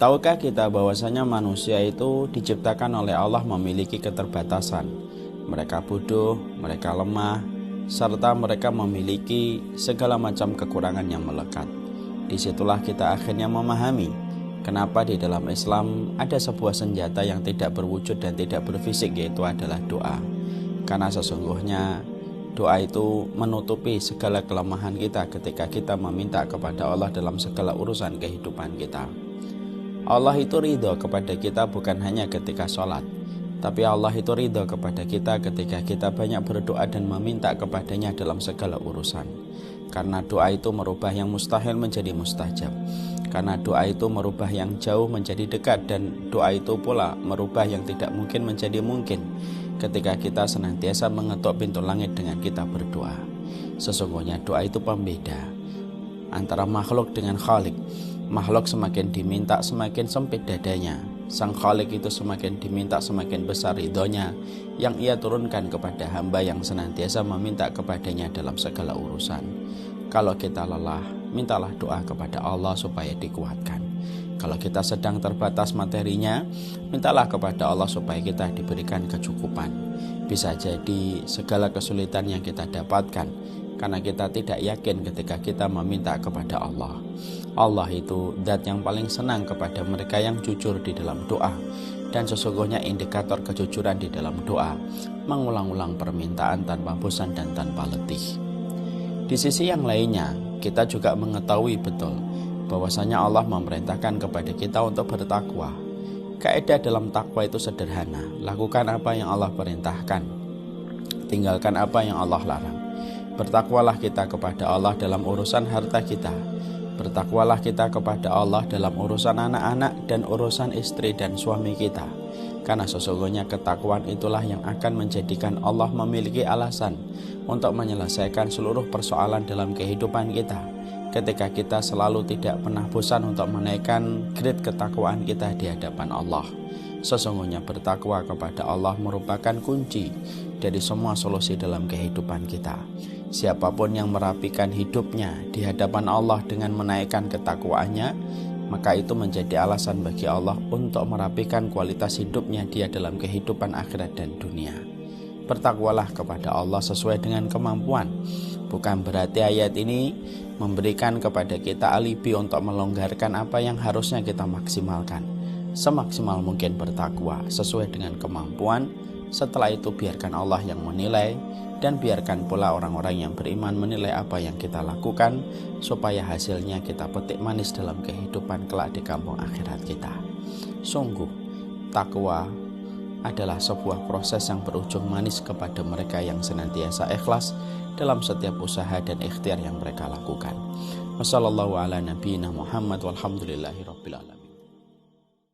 Tahukah kita bahwasanya manusia itu diciptakan oleh Allah memiliki keterbatasan? Mereka bodoh, mereka lemah, serta mereka memiliki segala macam kekurangan yang melekat. Disitulah kita akhirnya memahami kenapa di dalam Islam ada sebuah senjata yang tidak berwujud dan tidak berfisik, yaitu adalah doa. Karena sesungguhnya doa itu menutupi segala kelemahan kita ketika kita meminta kepada Allah dalam segala urusan kehidupan kita. Allah itu ridho kepada kita bukan hanya ketika sholat, tapi Allah itu ridho kepada kita ketika kita banyak berdoa dan meminta kepadanya dalam segala urusan. Karena doa itu merubah yang mustahil menjadi mustajab. Karena doa itu merubah yang jauh menjadi dekat, dan doa itu pula merubah yang tidak mungkin menjadi mungkin ketika kita senantiasa mengetuk pintu langit dengan kita berdoa. Sesungguhnya doa itu pembeda antara makhluk dengan Khalik. Makhluk semakin diminta semakin sempit dadanya. Sang Khalik itu semakin diminta semakin besar ridhonya yang ia turunkan kepada hamba yang senantiasa meminta kepadanya dalam segala urusan. Kalau kita lelah, mintalah doa kepada Allah supaya dikuatkan. Kalau kita sedang terbatas materinya, mintalah kepada Allah supaya kita diberikan kecukupan. Bisa jadi segala kesulitan yang kita dapatkan karena kita tidak yakin ketika kita meminta kepada Allah. Allah itu zat yang paling senang kepada mereka yang jujur di dalam doa. Dan sesungguhnya indikator kejujuran di dalam doa mengulang-ulang permintaan tanpa bosan dan tanpa letih. Di sisi yang lainnya, kita juga mengetahui betul bahwasanya Allah memerintahkan kepada kita untuk bertakwa. Kaidah dalam takwa itu sederhana: lakukan apa yang Allah perintahkan, tinggalkan apa yang Allah larang. Bertakwalah kita kepada Allah dalam urusan harta kita. Bertakwalah kita kepada Allah dalam urusan anak-anak dan urusan istri dan suami kita. Karena sesungguhnya ketakwaan itulah yang akan menjadikan Allah memiliki alasan untuk menyelesaikan seluruh persoalan dalam kehidupan kita. Ketika kita selalu tidak pernah bosan untuk menaikkan grade ketakwaan kita di hadapan Allah. Sesungguhnya bertakwa kepada Allah merupakan kunci dari semua solusi dalam kehidupan kita. Siapapun yang merapikan hidupnya di hadapan Allah dengan menaikkan ketakwaannya, maka itu menjadi alasan bagi Allah untuk merapikan kualitas hidupnya dia dalam kehidupan akhirat dan dunia. Bertakwalah kepada Allah sesuai dengan kemampuan. Bukan berarti ayat ini memberikan kepada kita alibi untuk melonggarkan apa yang harusnya kita maksimalkan. Semaksimal mungkin bertakwa sesuai dengan kemampuan. Setelah itu biarkan Allah yang menilai, dan biarkan pula orang-orang yang beriman menilai apa yang kita lakukan, supaya hasilnya kita petik manis dalam kehidupan kelak di kampung akhirat kita. Sungguh, takwa adalah sebuah proses yang berujung manis kepada mereka yang senantiasa ikhlas dalam setiap usaha dan ikhtiar yang mereka lakukan. Wassallallahu ala nabiyina Muhammad walhamdulillahi rabbil alamin.